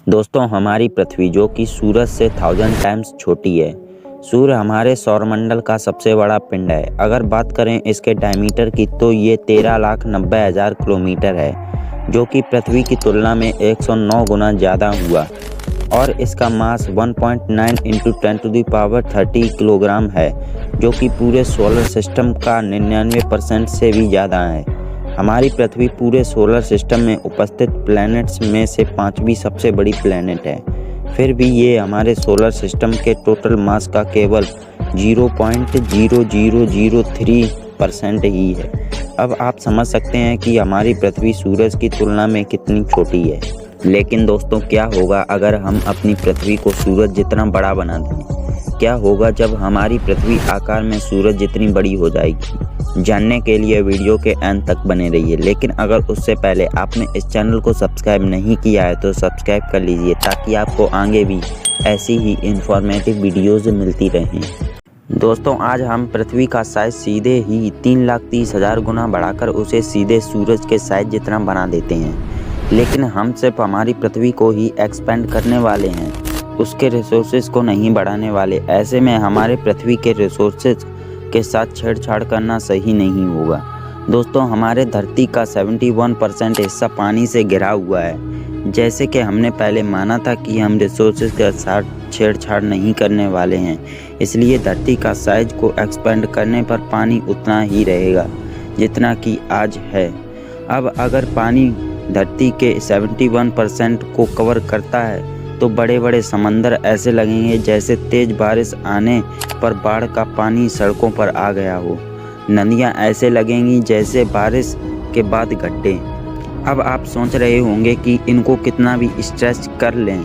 दोस्तों, हमारी पृथ्वी जो कि सूरज से 1000 टाइम्स छोटी है। सूर्य हमारे सौरमंडल का सबसे बड़ा पिंड है। अगर बात करें इसके डायमीटर की तो ये 13,90,000 किलोमीटर है, जो कि पृथ्वी की तुलना में 109 गुना ज़्यादा हुआ। और इसका मास 1.9 × 10⁻30 किलोग्राम है, जो कि पूरे सोलर सिस्टम का 99% से भी ज़्यादा है। हमारी पृथ्वी पूरे सोलर सिस्टम में उपस्थित प्लैनेट्स में से 5वीं सबसे बड़ी प्लैनेट है। फिर भी ये हमारे सोलर सिस्टम के टोटल मास का केवल 0.0003% ही है। अब आप समझ सकते हैं कि हमारी पृथ्वी सूरज की तुलना में कितनी छोटी है। लेकिन दोस्तों, क्या होगा अगर हम अपनी पृथ्वी को सूरज जितना बड़ा बना दें? क्या होगा जब हमारी पृथ्वी आकार में सूरज जितनी बड़ी हो जाएगी? जानने के लिए वीडियो के अंत तक बने रहिए। लेकिन अगर उससे पहले आपने इस चैनल को सब्सक्राइब नहीं किया है तो सब्सक्राइब कर लीजिए, ताकि आपको आगे भी ऐसी ही इंफॉर्मेटिव वीडियोज़ मिलती रहें। दोस्तों, आज हम पृथ्वी का साइज सीधे ही 3,30,000 गुना बढ़ाकर उसे सीधे सूरज के साइज जितना बना देते हैं। लेकिन हम सिर्फ हमारी पृथ्वी को ही एक्सपेंड करने वाले हैं, उसके रिसोर्सेज को नहीं बढ़ाने वाले। ऐसे में हमारे पृथ्वी के रिसोर्सेज के साथ छेड़छाड़ करना सही नहीं होगा। दोस्तों, हमारे धरती का 71% हिस्सा पानी से घिरा हुआ है। जैसे कि हमने पहले माना था कि हम रिसोर्सेज के साथ छेड़छाड़ नहीं करने वाले हैं, इसलिए धरती का साइज को एक्सपेंड करने पर पानी उतना ही रहेगा जितना कि आज है। अब अगर पानी धरती के 71% को कवर करता है तो बड़े बड़े समंदर ऐसे लगेंगे जैसे तेज बारिश आने पर बाढ़ का पानी सड़कों पर आ गया हो। नदियाँ ऐसे लगेंगी जैसे बारिश के बाद गड्ढे। अब आप सोच रहे होंगे कि इनको कितना भी स्ट्रेच कर लें,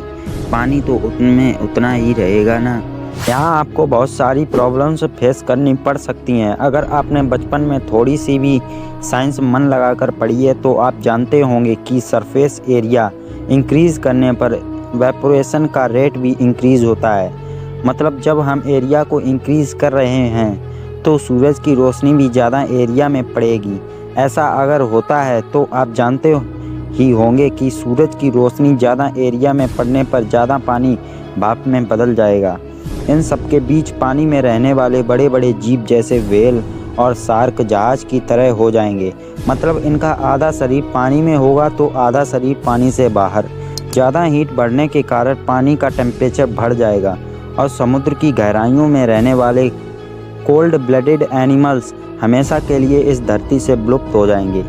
पानी तो उनमें उतना ही रहेगा ना। यहाँ आपको बहुत सारी प्रॉब्लम्स फेस करनी पड़ सकती हैं। अगर आपने बचपन में थोड़ी सी भी साइंस मन लगाकर पढ़ी है तो आप जानते होंगे कि सरफेस एरिया इंक्रीज़ करने पर वेपोरेशन का रेट भी इंक्रीज़ होता है। मतलब जब हम एरिया को इंक्रीज़ कर रहे हैं तो सूरज की रोशनी भी ज़्यादा एरिया में पड़ेगी। ऐसा अगर होता है तो आप जानते ही होंगे कि सूरज की रोशनी ज़्यादा एरिया में पड़ने पर ज़्यादा पानी भाप में बदल जाएगा। इन सब के बीच पानी में रहने वाले बड़े बड़े जीव जैसे व्हेल और शार्क जहाज की तरह हो जाएंगे। मतलब इनका आधा शरीर पानी में होगा तो आधा शरीर पानी से बाहर। ज़्यादा हीट बढ़ने के कारण पानी का टेम्परेचर बढ़ जाएगा और समुद्र की गहराइयों में रहने वाले कोल्ड ब्लडेड एनिमल्स हमेशा के लिए इस धरती से विलुप्त हो जाएंगे।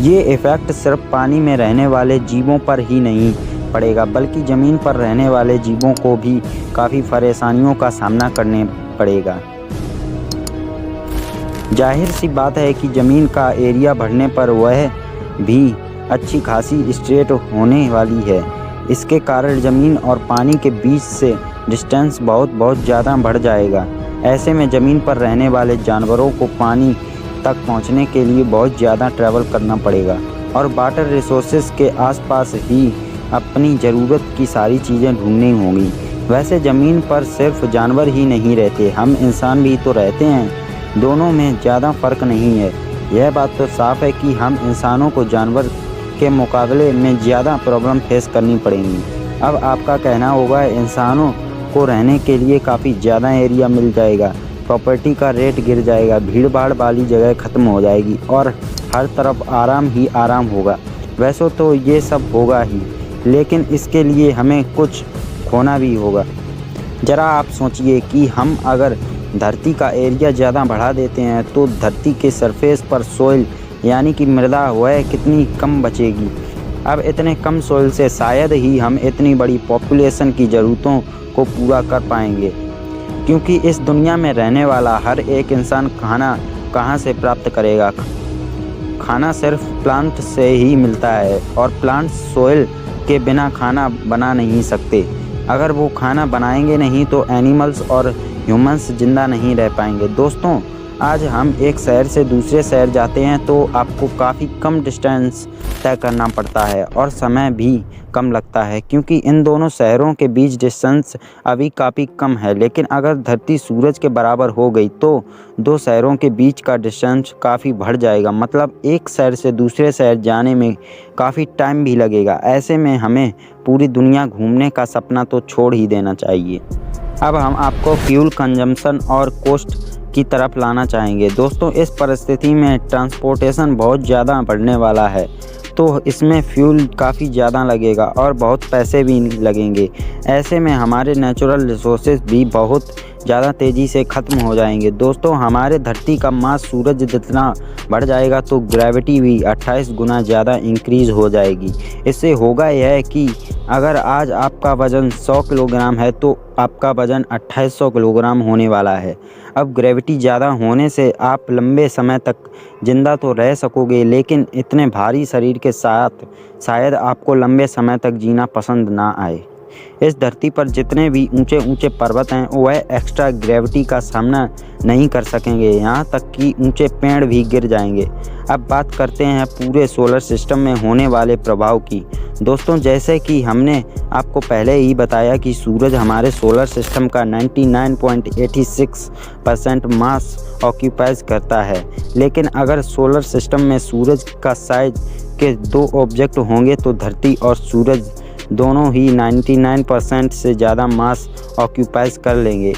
ये इफ़ेक्ट सिर्फ पानी में रहने वाले जीवों पर ही नहीं पड़ेगा, बल्कि ज़मीन पर रहने वाले जीवों को भी काफ़ी परेशानियों का सामना करने पड़ेगा। जाहिर सी बात है कि ज़मीन का एरिया बढ़ने पर वह भी अच्छी खासी स्ट्रेट होने वाली है। इसके कारण ज़मीन और पानी के बीच से डिस्टेंस बहुत ज़्यादा बढ़ जाएगा। ऐसे में ज़मीन पर रहने वाले जानवरों को पानी तक पहुंचने के लिए बहुत ज़्यादा ट्रैवल करना पड़ेगा और वाटर रिसोर्सेज के आसपास ही अपनी ज़रूरत की सारी चीज़ें ढूंढनी होंगी। वैसे ज़मीन पर सिर्फ जानवर ही नहीं रहते, हम इंसान भी तो रहते हैं। दोनों में ज़्यादा फ़र्क नहीं है। यह बात तो साफ़ है कि हम इंसानों को जानवर के मुकाबले में ज़्यादा प्रॉब्लम फेस करनी पड़ेंगी। अब आपका कहना होगा इंसानों को रहने के लिए काफ़ी ज़्यादा एरिया मिल जाएगा, प्रॉपर्टी का रेट गिर जाएगा, भीड़ भाड़ वाली जगह ख़त्म हो जाएगी और हर तरफ आराम ही आराम होगा। वैसे तो ये सब होगा ही, लेकिन इसके लिए हमें कुछ खोना भी होगा। ज़रा आप सोचिए कि हम अगर धरती का एरिया ज़्यादा बढ़ा देते हैं तो धरती के सरफेस पर सोइल यानी कि मृदा वह कितनी कम बचेगी। अब इतने कम सोइल से शायद ही हम इतनी बड़ी पॉपुलेशन की ज़रूरतों को पूरा कर पाएंगे, क्योंकि इस दुनिया में रहने वाला हर एक इंसान खाना कहाँ से प्राप्त करेगा? खाना सिर्फ प्लांट से ही मिलता है और प्लांट सोइल के बिना खाना बना नहीं सकते। अगर वो खाना बनाएंगे नहीं तो एनिमल्स और ह्यूमंस जिंदा नहीं रह पाएंगे। दोस्तों, आज हम एक शहर से दूसरे शहर जाते हैं तो आपको काफ़ी कम डिस्टेंस तय करना पड़ता है और समय भी कम लगता है, क्योंकि इन दोनों शहरों के बीच डिस्टेंस अभी काफ़ी कम है। लेकिन अगर धरती सूरज के बराबर हो गई तो दो शहरों के बीच का डिस्टेंस काफ़ी बढ़ जाएगा, मतलब एक शहर से दूसरे शहर जाने में काफ़ी टाइम भी लगेगा। ऐसे में हमें पूरी दुनिया घूमने का सपना तो छोड़ ही देना चाहिए। अब हम आपको फ्यूल कंजम्पशन और कॉस्ट की तरफ लाना चाहेंगे। दोस्तों, इस परिस्थिति में ट्रांसपोर्टेशन बहुत ज़्यादा बढ़ने वाला है, तो इसमें फ्यूल काफ़ी ज़्यादा लगेगा और बहुत पैसे भी लगेंगे। ऐसे में हमारे नेचुरल रिसोर्सेज भी बहुत ज़्यादा तेज़ी से ख़त्म हो जाएंगे। दोस्तों, हमारे धरती का मास सूरज जितना बढ़ जाएगा तो ग्रेविटी भी 28 गुना ज़्यादा इंक्रीज़ हो जाएगी। इससे होगा यह कि अगर आज आपका वज़न 100 किलोग्राम है तो आपका वज़न 2800 किलोग्राम होने वाला है। अब ग्रेविटी ज़्यादा होने से आप लंबे समय तक ज़िंदा तो रह सकोगे, लेकिन इतने भारी शरीर के साथ शायद आपको लंबे समय तक जीना पसंद ना आए। इस धरती पर जितने भी ऊंचे ऊंचे पर्वत हैं वह एक्स्ट्रा ग्रेविटी का सामना नहीं कर सकेंगे, यहाँ तक कि ऊंचे पेड़ भी गिर जाएंगे। अब बात करते हैं पूरे सोलर सिस्टम में होने वाले प्रभाव की। दोस्तों, जैसे कि हमने आपको पहले ही बताया कि सूरज हमारे सोलर सिस्टम का 99.86% मास ऑक्यूपाइज करता है। लेकिन अगर सोलर सिस्टम में सूरज का साइज के दो ऑब्जेक्ट होंगे तो धरती और सूरज दोनों ही 99% से ज़्यादा मास ऑक्यूपाइज कर लेंगे।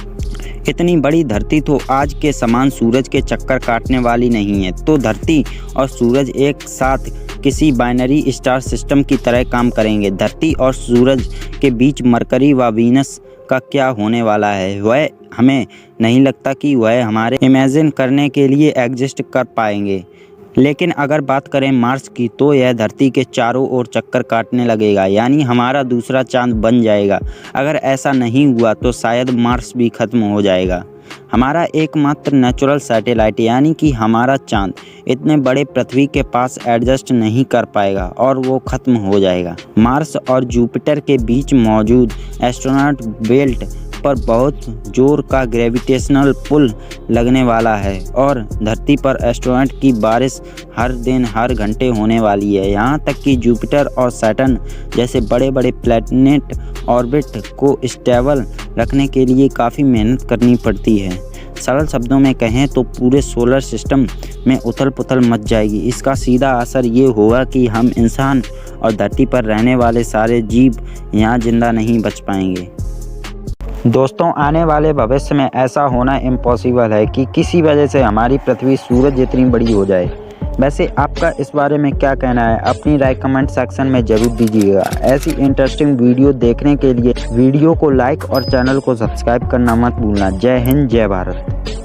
इतनी बड़ी धरती तो आज के समान सूरज के चक्कर काटने वाली नहीं है, तो धरती और सूरज एक साथ किसी बाइनरी स्टार सिस्टम की तरह काम करेंगे। धरती और सूरज के बीच मरकरी व वीनस का क्या होने वाला है वह हमें नहीं लगता कि वह हमारे इमेजिन करने के लिए एग्जिस्ट कर पाएंगे। लेकिन अगर बात करें मार्स की तो यह धरती के चारों ओर चक्कर काटने लगेगा, यानी हमारा दूसरा चांद बन जाएगा। अगर ऐसा नहीं हुआ तो शायद मार्स भी खत्म हो जाएगा। हमारा एकमात्र नेचुरल सैटेलाइट यानी कि हमारा चांद इतने बड़े पृथ्वी के पास एडजस्ट नहीं कर पाएगा और वो खत्म हो जाएगा। मार्स और जुपिटर के बीच मौजूद एस्ट्रोनॉट बेल्ट पर बहुत जोर का ग्रेविटेशनल पुल लगने वाला है और धरती पर एस्ट्रोनॉट की बारिश हर दिन हर घंटे होने वाली है। यहाँ तक कि जुपिटर और सैटर्न जैसे बड़े बड़े प्लैनेट ऑर्बिट को स्टेबल रखने के लिए काफ़ी मेहनत करनी पड़ती है। सरल शब्दों में कहें तो पूरे सोलर सिस्टम में उथल पुथल मच जाएगी। इसका सीधा असर ये होगा कि हम इंसान और धरती पर रहने वाले सारे जीव यहाँ जिंदा नहीं बच पाएंगे। दोस्तों, आने वाले भविष्य में ऐसा होना इम्पॉसिबल है कि किसी वजह से हमारी पृथ्वी सूरज जितनी बड़ी हो जाए। वैसे आपका इस बारे में क्या कहना है? अपनी राय कमेंट सेक्शन में ज़रूर दीजिएगा। ऐसी इंटरेस्टिंग वीडियो देखने के लिए वीडियो को लाइक और चैनल को सब्सक्राइब करना मत भूलना। जय हिंद, जय भारत।